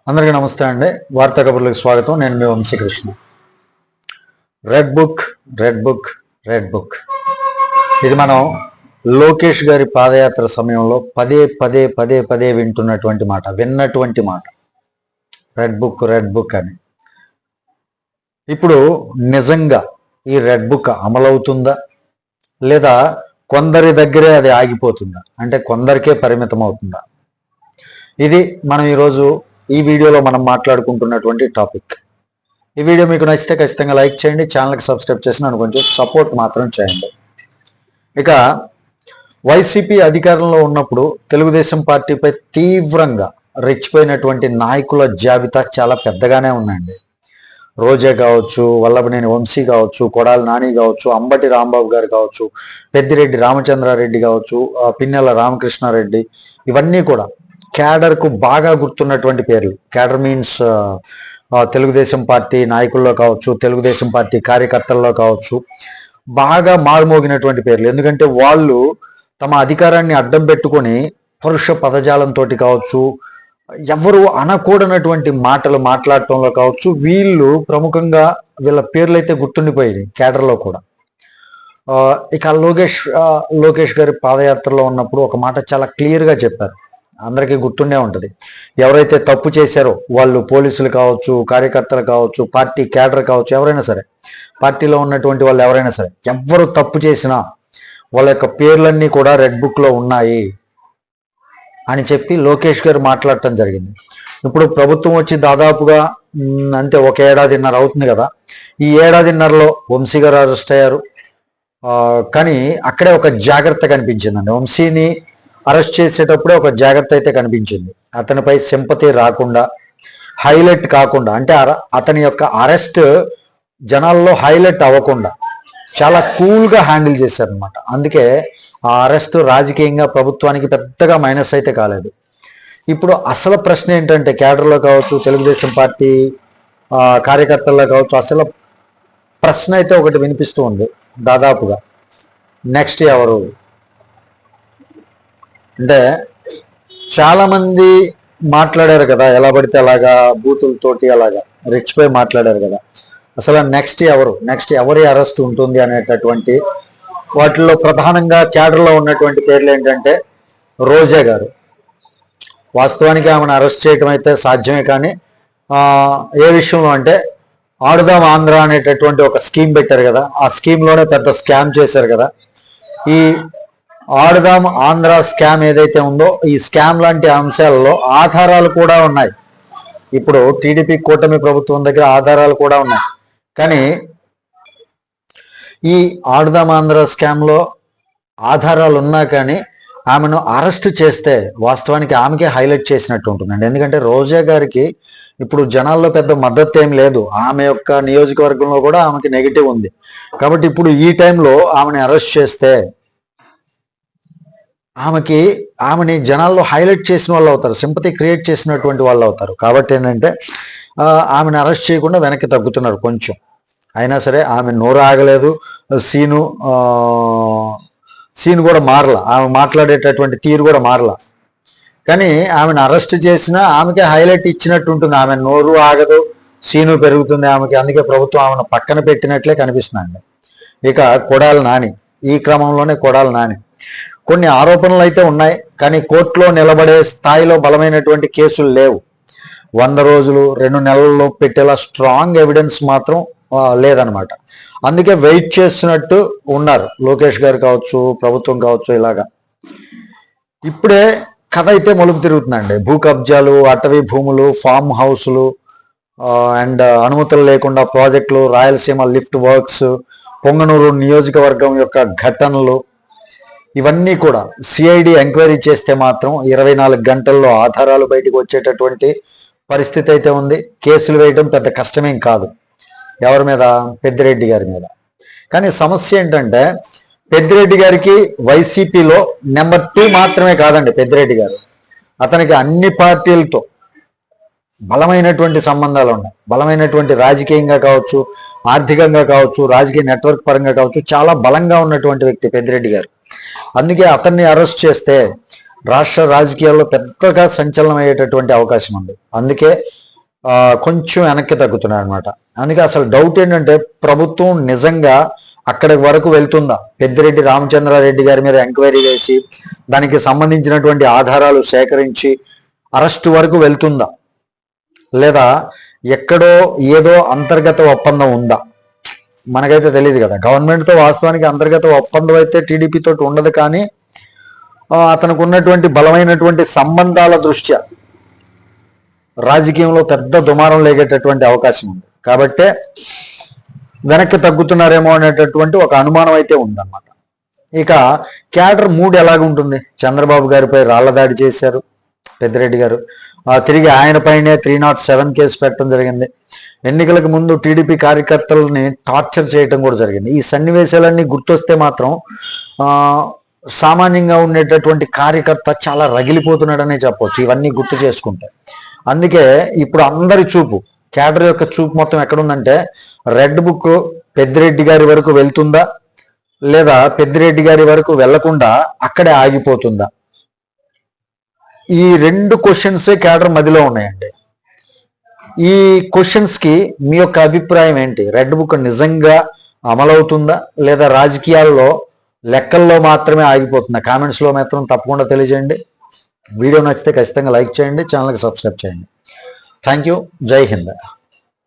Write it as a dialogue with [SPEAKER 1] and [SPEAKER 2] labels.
[SPEAKER 1] అందరికీ నమస్తే అండి. వార్తా కబుర్లకు స్వాగతం. నేను మీ Vamsi Krishna. Red book red book red book ఇది మనం లోకేష్ గారి పాదయాత్ర సమయంలో పదే పదే పదే పదే విన్నటువంటి మాట రెడ్ బుక్ అని. ఇప్పుడు నిజంగా ఈ రెడ్ బుక్ అమలవుతుందా లేదా కొందరి దగ్గరే అది ఆగిపోతుందా, అంటే కొందరికే పరిమితం అవుతుందా? ఇది మనం ఈరోజు ఈ వీడియోలో మనం మాట్లాడుకుంటున్నటువంటి టాపిక్. ఈ వీడియో మీకు నచ్చితే ఖచ్చితంగా లైక్ చేయండి, ఛానల్కి సబ్స్క్రైబ్ చేసి నన్ను కొంచెం సపోర్ట్ మాత్రం చేయండి. ఇక వైసీపీ అధికారంలో ఉన్నప్పుడు తెలుగుదేశం పార్టీపై తీవ్రంగా రెచ్చిపోయినటువంటి నాయకుల జాబితా చాలా పెద్దగానే ఉందండి. రోజే కావచ్చు, వల్లభనేని వంశీ కావచ్చు, కొడాలి నాని కావచ్చు, అంబటి రాంబాబు గారు కావచ్చు, పెద్దిరెడ్డి రామచంద్రారెడ్డి కావచ్చు, పిన్నెల రామకృష్ణారెడ్డి, ఇవన్నీ కూడా క్యాడర్కు బాగా గుర్తున్నటువంటి పేర్లు. క్యాడర్ మీన్స్ తెలుగుదేశం పార్టీ నాయకుల్లో కావచ్చు, తెలుగుదేశం పార్టీ కార్యకర్తల్లో కావచ్చు, బాగా మారుమోగినటువంటి పేర్లు. ఎందుకంటే వాళ్ళు తమ అధికారాన్ని అడ్డం పెట్టుకొని పరుష పదజాలంతో కావచ్చు, ఎవరు అనకూడనటువంటి మాటలు మాట్లాడటంలో కావచ్చు, వీళ్ళు ప్రముఖంగా వీళ్ళ పేర్లు అయితే గుర్తుండిపోయాయి క్యాడర్లో కూడా. ఇక లోకేష్ గారి పాదయాత్రలో ఉన్నప్పుడు ఒక మాట చాలా క్లియర్గా చెప్పారు, అందరికీ గుర్తుండే ఉంటుంది. ఎవరైతే తప్పు చేశారో వాళ్ళు పోలీసులు కావచ్చు, కార్యకర్తలు కావచ్చు, పార్టీ క్యాడర్ కావచ్చు, ఎవరైనా సరే, పార్టీలో ఉన్నటువంటి వాళ్ళు ఎవరైనా సరే, ఎవరు తప్పు చేసినా వాళ్ళ యొక్క పేర్లన్నీ కూడా రెడ్ బుక్లో ఉన్నాయి అని చెప్పి లోకేష్ గారు మాట్లాడటం జరిగింది. ఇప్పుడు ప్రభుత్వం వచ్చి దాదాపుగా అంతే ఒక ఏడాదిన్నర అవుతుంది కదా. ఈ ఏడాదిన్నరలో వంశీ గారు అరెస్ట్ అయ్యారు. కానీ అక్కడే ఒక జాగ్రత్త కనిపించిందండి. వంశీని అరెస్ట్ చేసేటప్పుడే ఒక జాగ్రత్త అయితే కనిపించింది. అతనిపై సింపతి రాకుండా, హైలైట్ కాకుండా, అంటే అతని యొక్క అరెస్ట్ జనాల్లో హైలైట్ అవ్వకుండా చాలా కూల్గా హ్యాండిల్ చేశారనమాట. అందుకే ఆ అరెస్ట్ రాజకీయంగా ప్రభుత్వానికి పెద్దగా మైనస్ అయితే కాలేదు. ఇప్పుడు అసలు ప్రశ్న ఏంటంటే, క్యాడర్లో కావచ్చు, తెలుగుదేశం పార్టీ కార్యకర్తల్లో కావచ్చు, అసలు ప్రశ్న అయితే ఒకటి వినిపిస్తూ ఉంది దాదాపుగా, నెక్స్ట్ ఎవరు అంటే. చాలామంది మాట్లాడారు కదా, ఎలా పడితే అలాగా బూతులతోటి అలాగా రెచ్చిపోయి మాట్లాడారు కదా. అసలు నెక్స్ట్ ఎవరి అరెస్ట్ ఉంటుంది అనేటటువంటి వాటిల్లో ప్రధానంగా క్యాడర్లో ఉన్నటువంటి పేర్లు ఏంటంటే, రోజా గారు. వాస్తవానికి ఆమెను అరెస్ట్ చేయడం అయితే సాధ్యమే, కానీ ఏ విషయంలో అంటే, ఆడుదాం ఆంధ్ర అనేటటువంటి ఒక స్కీమ్ పెట్టారు కదా, ఆ స్కీమ్లోనే పెద్ద స్కామ్ చేశారు కదా. ఈ ఆడుదాం ఆంధ్ర స్కామ్ ఏదైతే ఉందో, ఈ స్కామ్ లాంటి అంశాలలో ఆధారాలు కూడా ఉన్నాయి. ఇప్పుడు టీడీపీ కూటమి ప్రభుత్వం దగ్గర ఆధారాలు కూడా ఉన్నాయి. కానీ ఈ ఆడుదాం ఆంధ్ర స్కామ్లో ఆధారాలు ఉన్నా కానీ ఆమెను అరెస్ట్ చేస్తే వాస్తవానికి ఆమెకే హైలైట్ చేసినట్టు ఉంటుందండి. ఎందుకంటే రోజా గారికి ఇప్పుడు జనాల్లో పెద్ద మద్దతు ఏం లేదు. ఆమె యొక్క నియోజకవర్గంలో కూడా ఆమెకి నెగిటివ్ ఉంది. కాబట్టి ఇప్పుడు ఈ టైంలో ఆమెని అరెస్ట్ చేస్తే ఆమెని జనాల్లో హైలైట్ చేసిన వాళ్ళు అవుతారు, సింపతి క్రియేట్ చేసినటువంటి వాళ్ళు అవుతారు. కాబట్టి ఏంటంటే ఆమెను అరెస్ట్ చేయకుండా వెనక్కి తగ్గుతున్నారు కొంచెం. అయినా సరే ఆమె నోరు ఆగలేదు. సీన్ కూడా మారలా, ఆమె మాట్లాడేటటువంటి తీరు కూడా మారలా. కానీ ఆమెను అరెస్ట్ చేసినా ఆమెకే హైలైట్ ఇచ్చినట్టు ఉంటుంది. ఆమె నోరు ఆగదు, సీను పెరుగుతుంది ఆమెకి. అందుకే ప్రభుత్వం ఆమెను పక్కన పెట్టినట్లే కనిపిస్తుందండి. ఇక కొడాలి నాని, ఈ క్రమంలోనే కొడాలి నాని కొన్ని ఆరోపణలు అయితే ఉన్నాయి, కానీ కోర్టులో నిలబడే స్థాయిలో బలమైనటువంటి కేసులు లేవు. 100 రోజులు 2 నెలల్లో పెట్టేలా స్ట్రాంగ్ ఎవిడెన్స్ మాత్రం లేదనమాట. అందుకే వెయిట్ చేస్తున్నట్టు ఉన్నారు లోకేష్ గారు కావచ్చు, ప్రభుత్వం కావచ్చు. ఇలాగా ఇప్పుడే కథ అయితే మలుపు తిరుగుతుందండి. భూ కబ్జాలు, అటవీ భూములు, ఫామ్ హౌస్లు అండ్ అనుమతులు లేకుండా ప్రాజెక్టులు, రాయలసీమ లిఫ్ట్ వర్క్స్, పొంగనూరు నియోజకవర్గం యొక్క ఘటనలు, ఇవన్నీ కూడా సిఐడి ఎంక్వైరీ చేస్తే మాత్రం 24 గంటల్లో ఆధారాలు బయటకు వచ్చేటటువంటి పరిస్థితి అయితే ఉంది. కేసులు వేయడం పెద్ద కష్టమేం కాదు. ఎవరి మీద? పెద్దిరెడ్డి గారి మీద. కానీ సమస్య ఏంటంటే, పెద్దిరెడ్డి గారికి వైసీపీలో నెంబర్ 2 మాత్రమే కాదండి పెద్దిరెడ్డి గారు. అతనికి అన్ని పార్టీలతో బలమైనటువంటి సంబంధాలు ఉన్నాయి. బలమైనటువంటి రాజకీయంగా కావచ్చు, ఆర్థికంగా కావచ్చు, రాజకీయ నెట్వర్క్ పరంగా కావచ్చు, చాలా బలంగా ఉన్నటువంటి వ్యక్తి పెద్దిరెడ్డి గారు. అందుకే అతన్ని అరెస్ట్ చేస్తే రాష్ట్ర రాజకీయాల్లో పెద్దగా సంచలనం అయ్యేటటువంటి అవకాశం ఉంది. అందుకే కొంచెం వెనక్కి తగ్గుతున్నాయి అనమాట. అందుకే అసలు డౌట్ ఏంటంటే ప్రభుత్వం నిజంగా అక్కడి వరకు వెళ్తుందా? పెద్దిరెడ్డి రామచంద్రారెడ్డి గారి మీద ఎంక్వైరీ చేసి దానికి సంబంధించినటువంటి ఆధారాలు సేకరించి అరెస్టు వరకు వెళ్తుందా, లేదా ఎక్కడో ఏదో అంతర్గత ఒప్పందం ఉందా? మనకైతే తెలియదు కదా. గవర్నమెంట్తో వాస్తవానికి అంతర్గత ఒప్పందం అయితే టీడీపీ తోటి ఉండదు, కానీ అతనికి ఉన్నటువంటి బలమైనటువంటి సంబంధాల దృష్ట్యా రాజకీయంలో పెద్ద దుమారం లేగేటటువంటి అవకాశం ఉంది. కాబట్టే వెనక్కి తగ్గుతున్నారేమో అనేటటువంటి ఒక అనుమానం అయితే ఉందన్నమాట. ఇక క్యాడర్ మూడ్ ఎలాగుంటుంది? చంద్రబాబు గారిపై రాళ్ల దాడి చేశారు పెద్దిరెడ్డి గారు, తిరిగి ఆయన పైనే 307 కేసు పెట్టడం జరిగింది. ఎన్నికలకు ముందు టీడీపీ కార్యకర్తలని టార్చర్ చేయటం కూడా జరిగింది. ఈ సన్నివేశాలన్నీ గుర్తొస్తే మాత్రం సామాన్యంగా ఉండేటటువంటి కార్యకర్త చాలా రగిలిపోతున్నాడనే చెప్పవచ్చు ఇవన్నీ గుర్తు చేసుకుంటే. అందుకే ఇప్పుడు అందరి చూపు, క్యాడర్ యొక్క చూపు మొత్తం ఎక్కడుందంటే రెడ్ బుక్ పెద్దిరెడ్డి గారి వరకు వెళ్తుందా, లేదా పెద్దిరెడ్డి గారి వరకు వెళ్లకుండా అక్కడే ఆగిపోతుందా? ఈ 2 క్వశ్చన్సే క్యాడర్ మధ్యలో ఉన్నాయండి. ఈ క్వశ్చన్స్కి మీ యొక్క అభిప్రాయం ఏంటి? రెడ్ బుక్ నిజంగా అమలవుతుందా, లేదా రాజకీయాల్లో లెక్కల్లో మాత్రమే ఆగిపోతుందా? కామెంట్స్లో మాత్రం తప్పకుండా తెలియజేయండి. వీడియో నచ్చితే ఖచ్చితంగా లైక్ చేయండి, ఛానల్కి సబ్స్క్రైబ్ చేయండి. Thank you. జై హింద్.